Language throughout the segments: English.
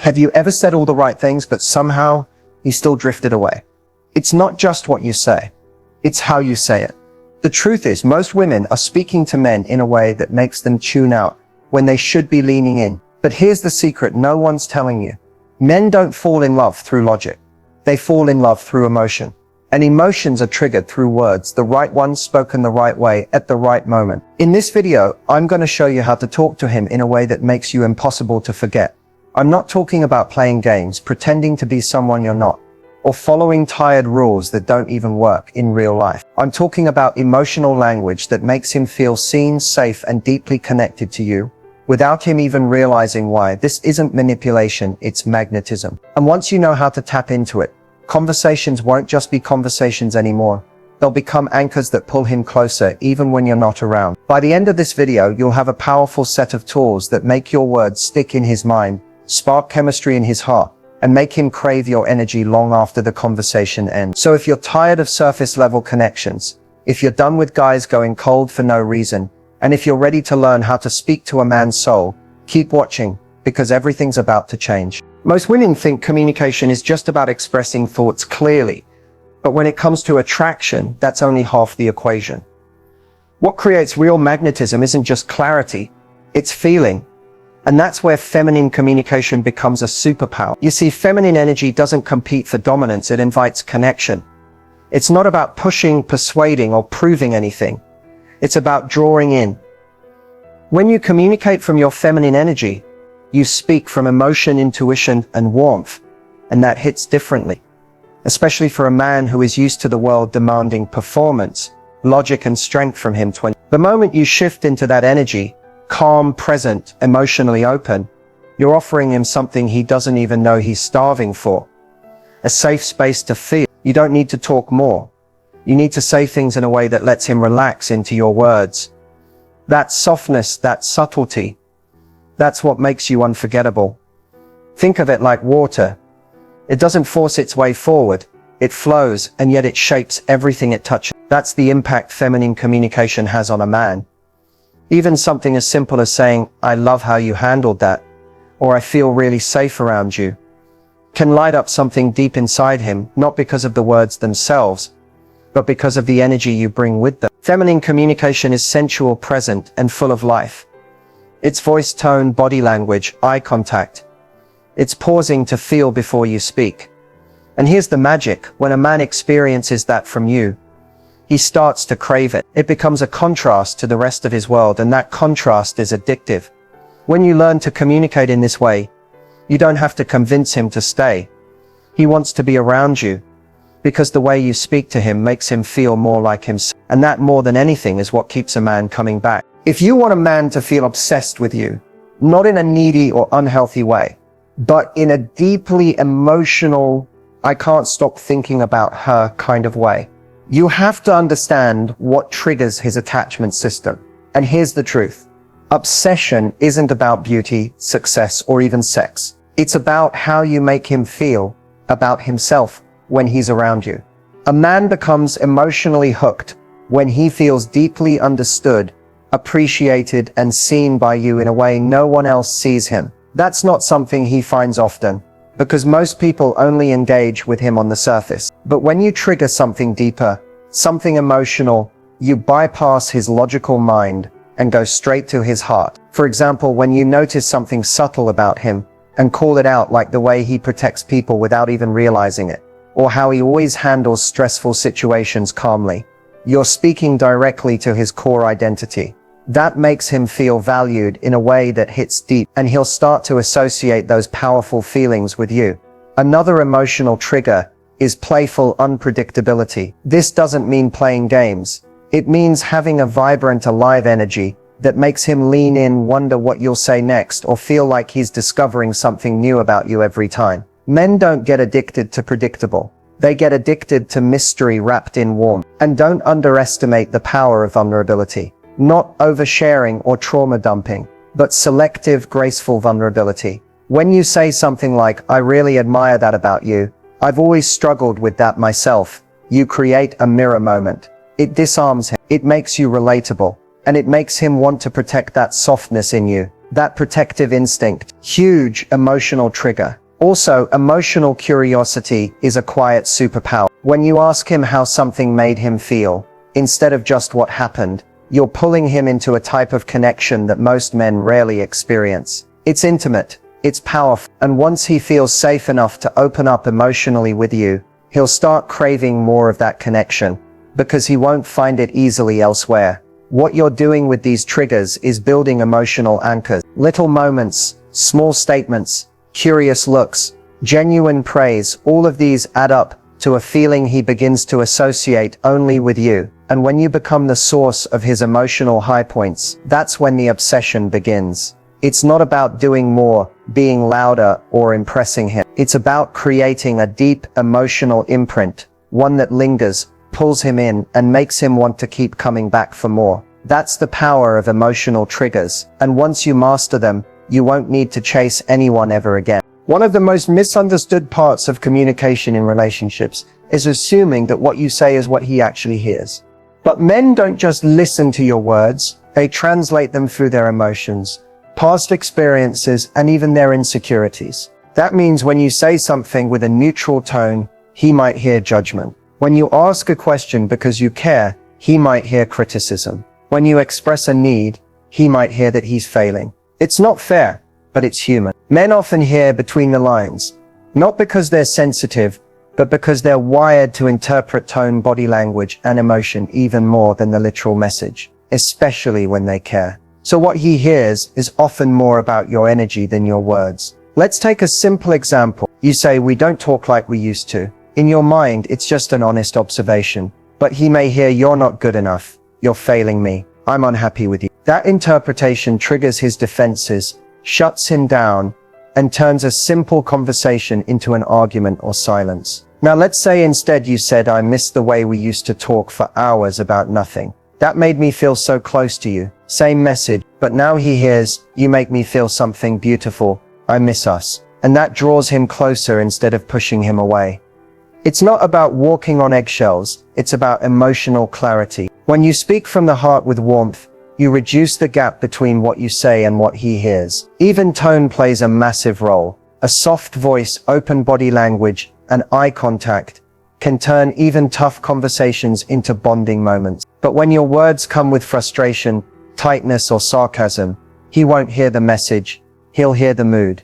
Have you ever said all the right things, but somehow you still drifted away? It's not just what you say, it's how you say it. The truth is, most women are speaking to men in a way that makes them tune out when they should be leaning in. But here's the secret no one's telling you. Men don't fall in love through logic. They fall in love through emotion. And emotions are triggered through words, the right ones spoken the right way at the right moment. In this video, I'm going to show you how to talk to him in a way that makes you impossible to forget. I'm not talking about playing games, pretending to be someone you're not, or following tired rules that don't even work in real life. I'm talking about emotional language that makes him feel seen, safe, and deeply connected to you, without him even realizing why. This isn't manipulation, it's magnetism. And once you know how to tap into it, conversations won't just be conversations anymore. They'll become anchors that pull him closer even when you're not around. By the end of this video, you'll have a powerful set of tools that make your words stick in his mind, spark chemistry in his heart, and make him crave your energy long after the conversation ends. So if you're tired of surface level connections, if you're done with guys going cold for no reason, and if you're ready to learn how to speak to a man's soul, keep watching, because everything's about to change. Most women think communication is just about expressing thoughts clearly, but when it comes to attraction, that's only half the equation. What creates real magnetism isn't just clarity, it's feeling. And that's where feminine communication becomes a superpower. You see, feminine energy doesn't compete for dominance, it invites connection. It's not about pushing, persuading, or proving anything. It's about drawing in. When you communicate from your feminine energy, you speak from emotion, intuition, and warmth, and that hits differently, especially for a man who is used to the world demanding performance, logic, and strength from him. The moment you shift into that energy, calm, present, emotionally open, you're offering him something he doesn't even know he's starving for. A safe space to feel. You don't need to talk more. You need to say things in a way that lets him relax into your words. That softness, that subtlety, that's what makes you unforgettable. Think of it like water. It doesn't force its way forward. It flows, and yet it shapes everything it touches. That's the impact feminine communication has on a man. Even something as simple as saying, "I love how you handled that," or "I feel really safe around you," can light up something deep inside him, not because of the words themselves, but because of the energy you bring with them. Feminine communication is sensual, present, and full of life. It's voice tone, body language, eye contact. It's pausing to feel before you speak. And here's the magic: when a man experiences that from you, he starts to crave it. It becomes a contrast to the rest of his world, and that contrast is addictive. When you learn to communicate in this way, you don't have to convince him to stay. He wants to be around you, because the way you speak to him makes him feel more like himself. And that, more than anything, is what keeps a man coming back. If you want a man to feel obsessed with you, not in a needy or unhealthy way, but in a deeply emotional, I can't stop thinking about her kind of way, you have to understand what triggers his attachment system. And here's the truth. Obsession isn't about beauty, success, or even sex. It's about how you make him feel about himself when he's around you. A man becomes emotionally hooked when he feels deeply understood, appreciated, and seen by you in a way no one else sees him. That's not something he finds often, because most people only engage with him on the surface. But when you trigger something deeper, something emotional, you bypass his logical mind and go straight to his heart. For example, when you notice something subtle about him and call it out, like the way he protects people without even realizing it, or how he always handles stressful situations calmly, you're speaking directly to his core identity. That makes him feel valued in a way that hits deep, and he'll start to associate those powerful feelings with you. Another emotional trigger is playful unpredictability. This doesn't mean playing games. It means having a vibrant, alive energy that makes him lean in, wonder what you'll say next, or feel like he's discovering something new about you every time. Men don't get addicted to predictable. They get addicted to mystery wrapped in warmth. And don't underestimate the power of vulnerability. Not oversharing or trauma dumping, but selective, graceful vulnerability. When you say something like, "I really admire that about you. I've always struggled with that myself," you create a mirror moment. It disarms him. It makes you relatable. And it makes him want to protect that softness in you. that protective instinct, huge emotional trigger. Also, emotional curiosity is a quiet superpower. When you ask him how something made him feel, instead of just what happened, you're pulling him into a type of connection that most men rarely experience. It's intimate, it's powerful, and once he feels safe enough to open up emotionally with you, he'll start craving more of that connection, because he won't find it easily elsewhere. What you're doing with these triggers is building emotional anchors. Little moments, small statements, curious looks, genuine praise, all of these add up to a feeling he begins to associate only with you. And when you become the source of his emotional high points, that's when the obsession begins. It's not about doing more, being louder, or impressing him. It's about creating a deep emotional imprint, one that lingers, pulls him in, and makes him want to keep coming back for more. That's the power of emotional triggers, and once you master them, you won't need to chase anyone ever again. One of the most misunderstood parts of communication in relationships is assuming that what you say is what he actually hears. But men don't just listen to your words, they translate them through their emotions, past experiences, and even their insecurities. That means when you say something with a neutral tone, he might hear judgment. When you ask a question because you care, he might hear criticism. When you express a need, he might hear that he's failing. It's not fair, but it's human. Men often hear between the lines, not because they're sensitive, but because they're wired to interpret tone, body language, and emotion even more than the literal message, especially when they care. So what he hears is often more about your energy than your words. Let's take a simple example. You say, "We don't talk like we used to." In your mind, it's just an honest observation, but he may hear, "You're not good enough. You're failing me. I'm unhappy with you." That interpretation triggers his defenses, shuts him down, and turns a simple conversation into an argument or silence. Now let's say instead you said, "I miss the way we used to talk for hours about nothing. That made me feel so close to you." Same message, but now he hears, "You make me feel something beautiful. I miss us." And that draws him closer instead of pushing him away. It's not about walking on eggshells, it's about emotional clarity. When you speak from the heart with warmth, you reduce the gap between what you say and what he hears. Even tone plays a massive role. A soft voice, open body language, and eye contact can turn even tough conversations into bonding moments. But when your words come with frustration, tightness, or sarcasm, he won't hear the message, he'll hear the mood.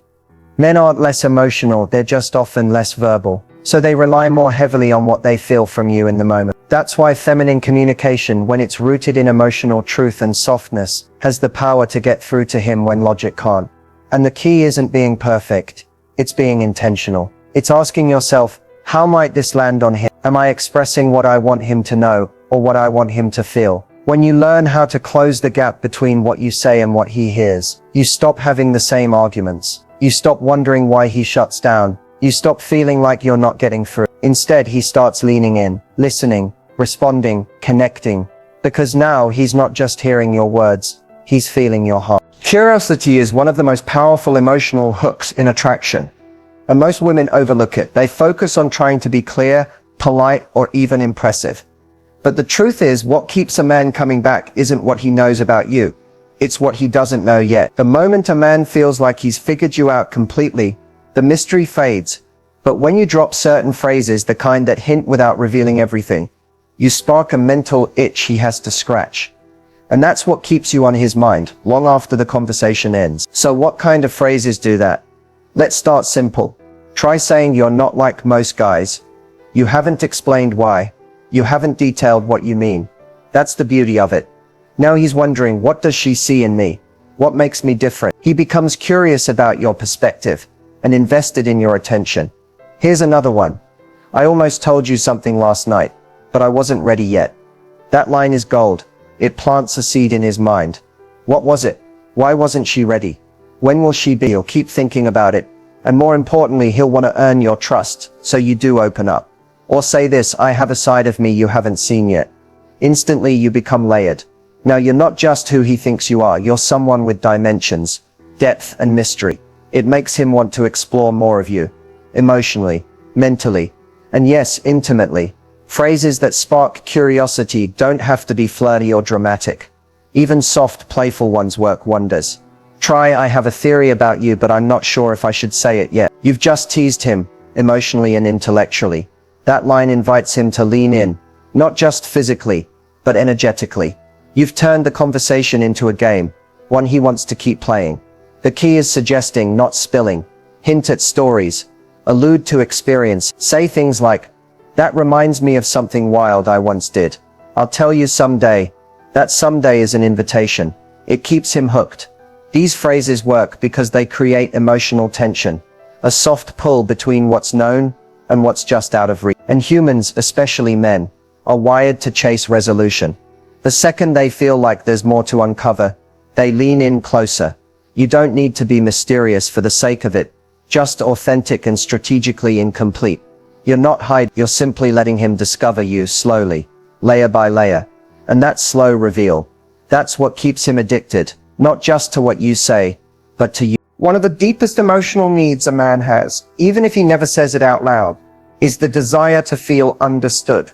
Men aren't less emotional, they're just often less verbal. So they rely more heavily on what they feel from you in the moment. That's why feminine communication, when it's rooted in emotional truth and softness, has the power to get through to him when logic can't. And the key isn't being perfect, it's being intentional. It's asking yourself, how might this land on him? Am I expressing what I want him to know, or what I want him to feel? When you learn how to close the gap between what you say and what he hears, you stop having the same arguments. You stop wondering why he shuts down. You stop feeling like you're not getting through. Instead, he starts leaning in, listening, responding, connecting. Because now he's not just hearing your words, he's feeling your heart. Curiosity is one of the most powerful emotional hooks in attraction. And most women overlook it. They focus on trying to be clear, polite, or even impressive. But the truth is, what keeps a man coming back isn't what he knows about you. It's what he doesn't know yet. The moment a man feels like he's figured you out completely, the mystery fades. But when you drop certain phrases, the kind that hint without revealing everything, you spark a mental itch he has to scratch. And that's what keeps you on his mind, long after the conversation ends. So what kind of phrases do that? Let's start simple. Try saying, "You're not like most guys. You haven't explained why. You haven't detailed what you mean." That's the beauty of it. Now he's wondering, what does she see in me? What makes me different? He becomes curious about your perspective and invested in your attention. Here's another one. "I almost told you something last night, but I wasn't ready yet." That line is gold. It plants a seed in his mind. What was it? Why wasn't she ready? When will she be? He'll keep thinking about it. And more importantly, he'll want to earn your trust, so you do open up. Or say this, "I have a side of me you haven't seen yet." Instantly you become layered. Now you're not just who he thinks you are, you're someone with dimensions, depth, and mystery. It makes him want to explore more of you. Emotionally, mentally, and yes, intimately. Phrases that spark curiosity don't have to be flirty or dramatic. Even soft, playful ones work wonders. Try, I have a theory about you, but I'm not sure if I should say it yet. You've just teased him, emotionally and intellectually. That line invites him to lean in, not just physically, but energetically. You've turned the conversation into a game, one he wants to keep playing. The key is suggesting, not spilling. Hint at stories. Allude to experience. Say things like, that reminds me of something wild I once did. I'll tell you someday. That someday is an invitation. It keeps him hooked. These phrases work because they create emotional tension, a soft pull between what's known and what's just out of reach. And humans, especially men, are wired to chase resolution. The second they feel like there's more to uncover, they lean in closer. You don't need to be mysterious for the sake of it, just authentic and strategically incomplete. You're not hiding, you're simply letting him discover you slowly, layer by layer. And that slow reveal, that's what keeps him addicted. Not just to what you say, but to you. One of the deepest emotional needs a man has, even if he never says it out loud, is the desire to feel understood.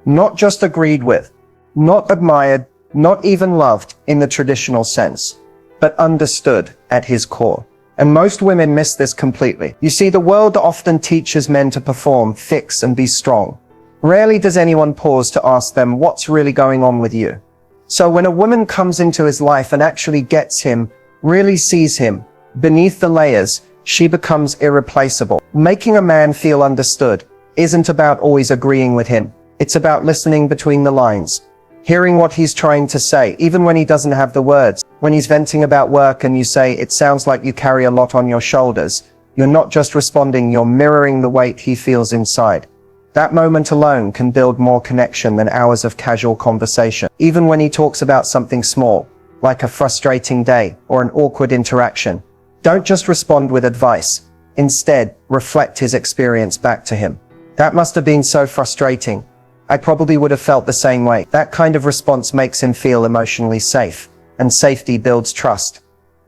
Not just agreed with, not admired, not even loved in the traditional sense, but understood at his core. And most women miss this completely. You see, the world often teaches men to perform, fix, and be strong. Rarely does anyone pause to ask them what's really going on with you. So when a woman comes into his life and actually gets him, really sees him, beneath the layers, she becomes irreplaceable. Making a man feel understood isn't about always agreeing with him. It's about listening between the lines, hearing what he's trying to say, even when he doesn't have the words. When he's venting about work and you say, it sounds like you carry a lot on your shoulders, you're not just responding, you're mirroring the weight he feels inside. That moment alone can build more connection than hours of casual conversation. Even when he talks about something small, like a frustrating day or an awkward interaction, don't just respond with advice. Instead, reflect his experience back to him. That must have been so frustrating. I probably would have felt the same way. That kind of response makes him feel emotionally safe, and safety builds trust.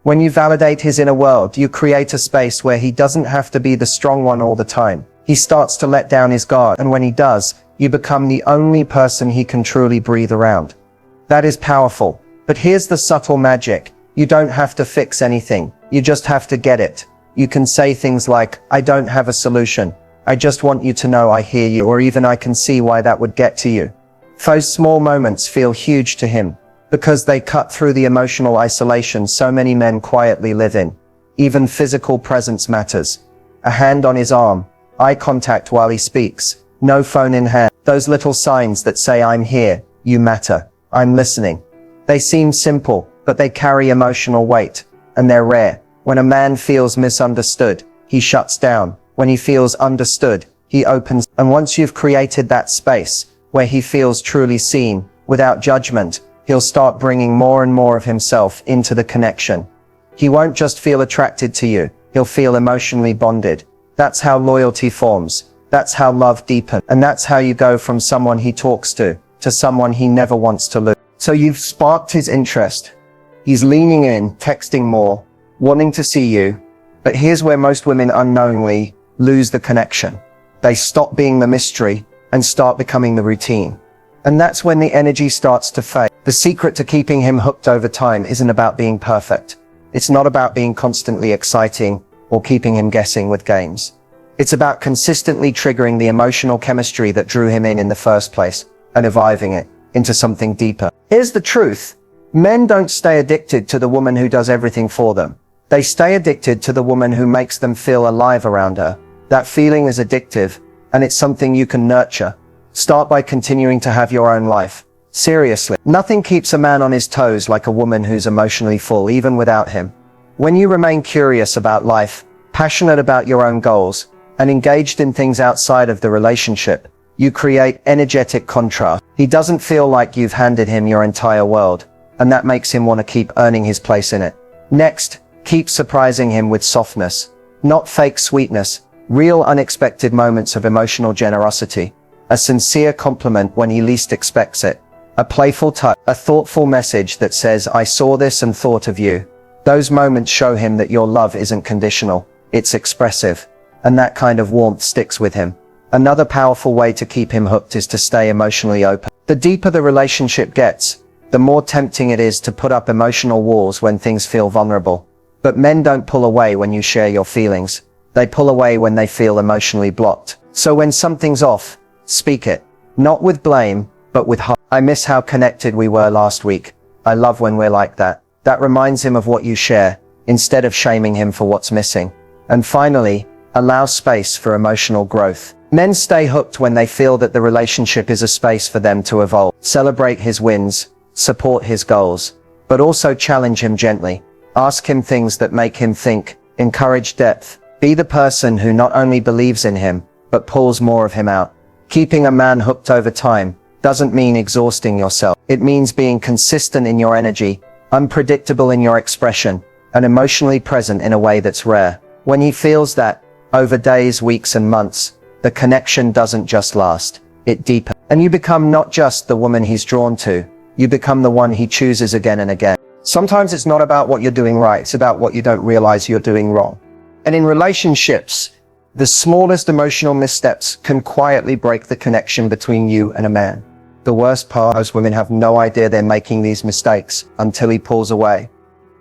When you validate his inner world, you create a space where he doesn't have to be the strong one all the time. He starts to let down his guard, and when he does, you become the only person he can truly breathe around. That is powerful. But here's the subtle magic. You don't have to fix anything. You just have to get it. You can say things like, I don't have a solution. I just want you to know I hear you, or even I can see why that would get to you. Those small moments feel huge to him, because they cut through the emotional isolation so many men quietly live in. Even physical presence matters. A hand on his arm, eye contact while he speaks, no phone in hand. Those little signs that say I'm here, you matter, I'm listening. They seem simple, but they carry emotional weight, and they're rare. When a man feels misunderstood, he shuts down. When he feels understood, he opens. And once you've created that space where he feels truly seen, without judgment, he'll start bringing more and more of himself into the connection. He won't just feel attracted to you, he'll feel emotionally bonded. That's how loyalty forms. That's how love deepens. And that's how you go from someone he talks to someone he never wants to lose. So you've sparked his interest. He's leaning in, texting more, wanting to see you. But here's where most women unknowingly lose the connection. They stop being the mystery and start becoming the routine. And that's when the energy starts to fade. The secret to keeping him hooked over time isn't about being perfect. It's not about being constantly exciting or keeping him guessing with games. It's about consistently triggering the emotional chemistry that drew him in the first place and evolving it into something deeper. Here's the truth. Men don't stay addicted to the woman who does everything for them. They stay addicted to the woman who makes them feel alive around her. That feeling is addictive, and it's something you can nurture. Start by continuing to have your own life. Seriously, nothing keeps a man on his toes like a woman who's emotionally full, even without him. When you remain curious about life, passionate about your own goals, and engaged in things outside of the relationship, you create energetic contrast. He doesn't feel like you've handed him your entire world, and that makes him want to keep earning his place in it. Next, keep surprising him with softness, not fake sweetness, real unexpected moments of emotional generosity. A sincere compliment when he least expects it. A playful touch, a thoughtful message that says, I saw this and thought of you. Those moments show him that your love isn't conditional, it's expressive, and that kind of warmth sticks with him. Another powerful way to keep him hooked is to stay emotionally open. The deeper the relationship gets, the more tempting it is to put up emotional walls when things feel vulnerable. But men don't pull away when you share your feelings. They pull away when they feel emotionally blocked. So when something's off, speak it. Not with blame, but with heart. I miss how connected we were last week. I love when we're like that. That reminds him of what you share, instead of shaming him for what's missing. And finally, allow space for emotional growth. Men stay hooked when they feel that the relationship is a space for them to evolve. Celebrate his wins, support his goals, but also challenge him gently. Ask him things that make him think, encourage depth. Be the person who not only believes in him, but pulls more of him out. Keeping a man hooked over time doesn't mean exhausting yourself. It means being consistent in your energy, unpredictable in your expression, and emotionally present in a way that's rare. When he feels that, over days, weeks, and months, the connection doesn't just last, it deepens. And you become not just the woman he's drawn to, you become the one he chooses again and again. Sometimes it's not about what you're doing right, it's about what you don't realize you're doing wrong. And in relationships, the smallest emotional missteps can quietly break the connection between you and a man. The worst part is women have no idea they're making these mistakes until he pulls away.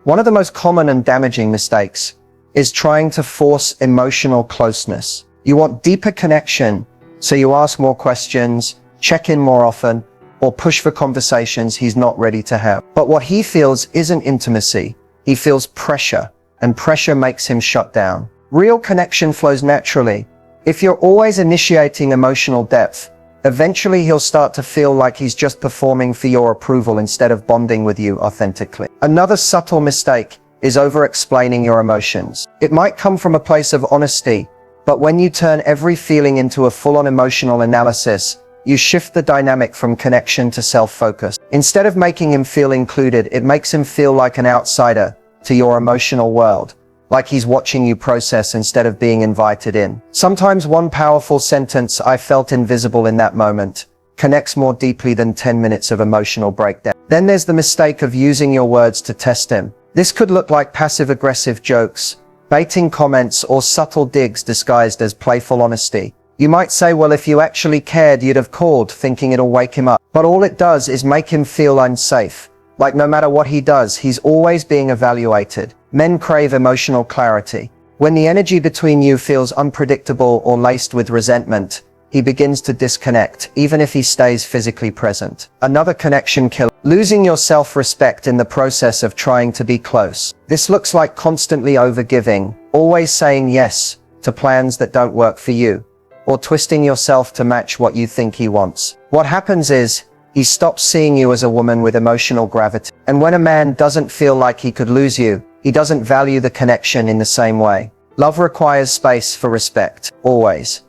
One of the most common and damaging mistakes is trying to force emotional closeness. You want deeper connection, so you ask more questions, check in more often, or push for conversations he's not ready to have. But what he feels isn't intimacy. He feels pressure, and pressure makes him shut down. Real connection flows naturally. If you're always initiating emotional depth, eventually he'll start to feel like he's just performing for your approval instead of bonding with you authentically. Another subtle mistake is over-explaining your emotions. It might come from a place of honesty, but when you turn every feeling into a full-on emotional analysis, you shift the dynamic from connection to self-focus. Instead of making him feel included, it makes him feel like an outsider to your emotional world, like he's watching you process instead of being invited in. Sometimes one powerful sentence, "I felt invisible in that moment," connects more deeply than 10 minutes of emotional breakdown. Then there's the mistake of using your words to test him. This could look like passive-aggressive jokes, baiting comments, or subtle digs disguised as playful honesty. You might say, "Well, if you actually cared, you'd have called," thinking it'll wake him up. But all it does is make him feel unsafe. Like no matter what he does, he's always being evaluated. Men crave emotional clarity. When the energy between you feels unpredictable or laced with resentment, he begins to disconnect, even if he stays physically present. Another connection killer. Losing your self-respect in the process of trying to be close. This looks like constantly overgiving, always saying yes to plans that don't work for you, or twisting yourself to match what you think he wants. What happens is, he stops seeing you as a woman with emotional gravity. And when a man doesn't feel like he could lose you, he doesn't value the connection in the same way. Love requires space for respect, always.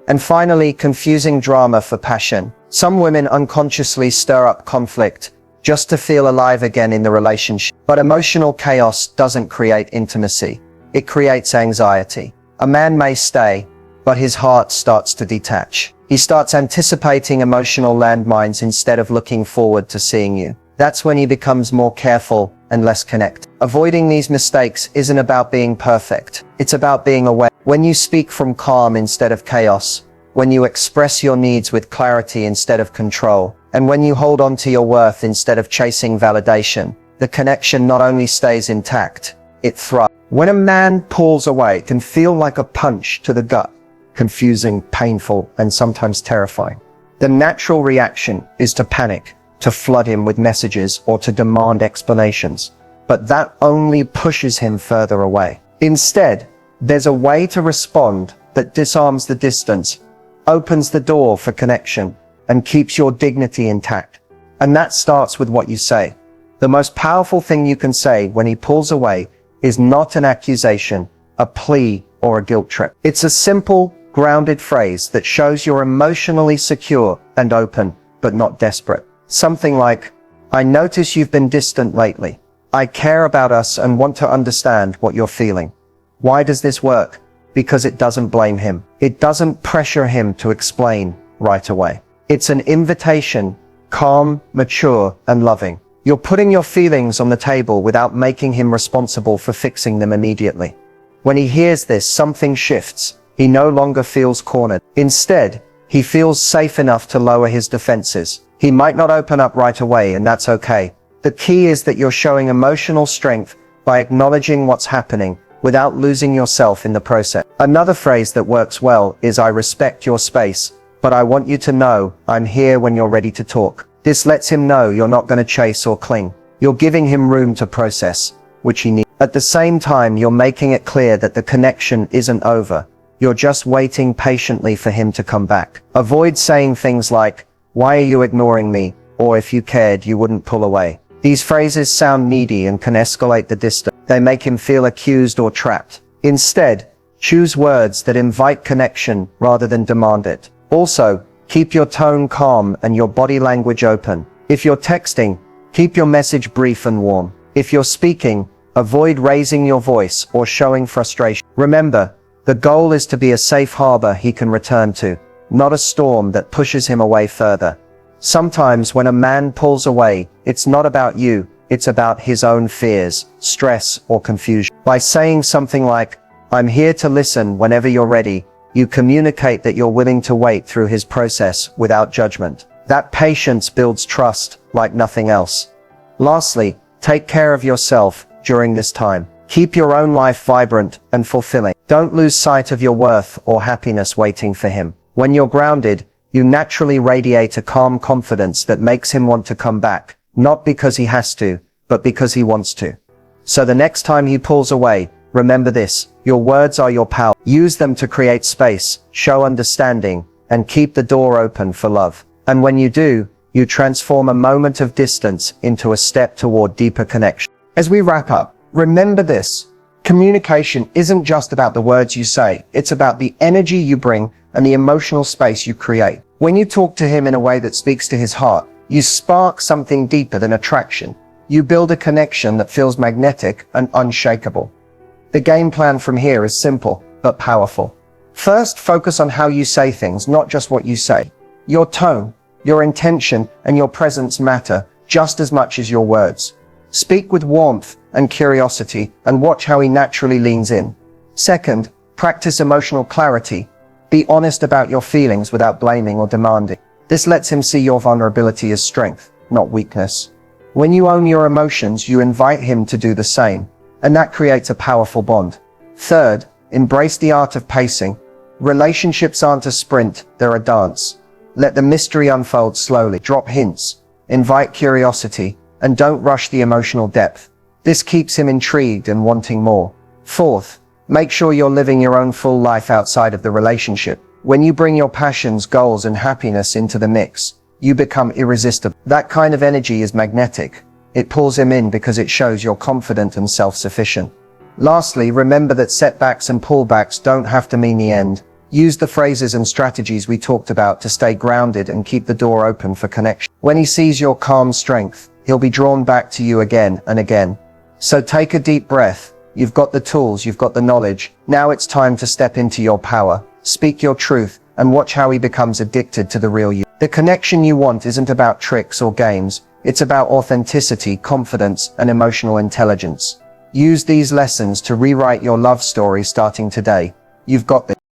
And finally, confusing drama for passion. Some women unconsciously stir up conflict just to feel alive again in the relationship. But emotional chaos doesn't create intimacy. It creates anxiety. A man may stay, but his heart starts to detach. He starts anticipating emotional landmines instead of looking forward to seeing you. That's when he becomes more careful and less connected. Avoiding these mistakes isn't about being perfect. It's about being aware. When you speak from calm instead of chaos, when you express your needs with clarity instead of control, and when you hold on to your worth instead of chasing validation, the connection not only stays intact, it thrives. When a man pulls away, it can feel like a punch to the gut, confusing, painful, and sometimes terrifying. The natural reaction is to panic, to flood him with messages, or to demand explanations. But that only pushes him further away. Instead, there's a way to respond that disarms the distance, opens the door for connection, and keeps your dignity intact. And that starts with what you say. The most powerful thing you can say when he pulls away is not an accusation, a plea, or a guilt trip. It's a simple, grounded phrase that shows you're emotionally secure and open, but not desperate. Something like, "I notice you've been distant lately. I care about us and want to understand what you're feeling." Why does this work? Because it doesn't blame him. It doesn't pressure him to explain right away. It's an invitation, calm, mature, and loving. You're putting your feelings on the table without making him responsible for fixing them immediately. When he hears this, something shifts. He no longer feels cornered. Instead, he feels safe enough to lower his defenses. He might not open up right away, and that's okay. The key is that you're showing emotional strength by acknowledging what's happening without losing yourself in the process. Another phrase that works well is "I respect your space, but I want you to know I'm here when you're ready to talk." This lets him know you're not going to chase or cling. You're giving him room to process, which he needs. At the same time, you're making it clear that the connection isn't over. You're just waiting patiently for him to come back. Avoid saying things like, "Why are you ignoring me?" or "If you cared, you wouldn't pull away." These phrases sound needy and can escalate the distance. They make him feel accused or trapped. Instead, choose words that invite connection rather than demand it. Also, keep your tone calm and your body language open. If you're texting, keep your message brief and warm. If you're speaking, avoid raising your voice or showing frustration. Remember, the goal is to be a safe harbor he can return to, not a storm that pushes him away further. Sometimes when a man pulls away, it's not about you, it's about his own fears, stress, or confusion. By saying something like, "I'm here to listen whenever you're ready," you communicate that you're willing to wait through his process without judgment. That patience builds trust like nothing else. Lastly, take care of yourself during this time. Keep your own life vibrant and fulfilling. Don't lose sight of your worth or happiness waiting for him. When you're grounded, you naturally radiate a calm confidence that makes him want to come back, not because he has to, but because he wants to. So the next time he pulls away, remember this: your words are your power. Use them to create space, show understanding, and keep the door open for love. And when you do, you transform a moment of distance into a step toward deeper connection. As we wrap up, remember this: communication isn't just about the words you say, it's about the energy you bring and the emotional space you create. When you talk to him in a way that speaks to his heart, you spark something deeper than attraction. You build a connection that feels magnetic and unshakable. The game plan from here is simple, but powerful. First, focus on how you say things, not just what you say. Your tone, your intention, and your presence matter just as much as your words. Speak with warmth and curiosity and watch how he naturally leans in. Second, practice emotional clarity. Be honest about your feelings without blaming or demanding. This lets him see your vulnerability as strength, not weakness. When you own your emotions, you invite him to do the same, and that creates a powerful bond. Third, embrace the art of pacing. Relationships aren't a sprint, they're a dance. Let the mystery unfold slowly. Drop hints, invite curiosity, and don't rush the emotional depth. This keeps him intrigued and wanting more. Fourth, make sure you're living your own full life outside of the relationship. When you bring your passions, goals, and happiness into the mix, you become irresistible. That kind of energy is magnetic. It pulls him in because it shows you're confident and self-sufficient. Lastly, remember that setbacks and pullbacks don't have to mean the end. Use the phrases and strategies we talked about to stay grounded and keep the door open for connection. When he sees your calm strength, he'll be drawn back to you again and again. So take a deep breath. You've got the tools, you've got the knowledge. Now it's time to step into your power. Speak your truth and watch how he becomes addicted to the real you. The connection you want isn't about tricks or games. It's about authenticity, confidence, and emotional intelligence. Use these lessons to rewrite your love story starting today. You've got this.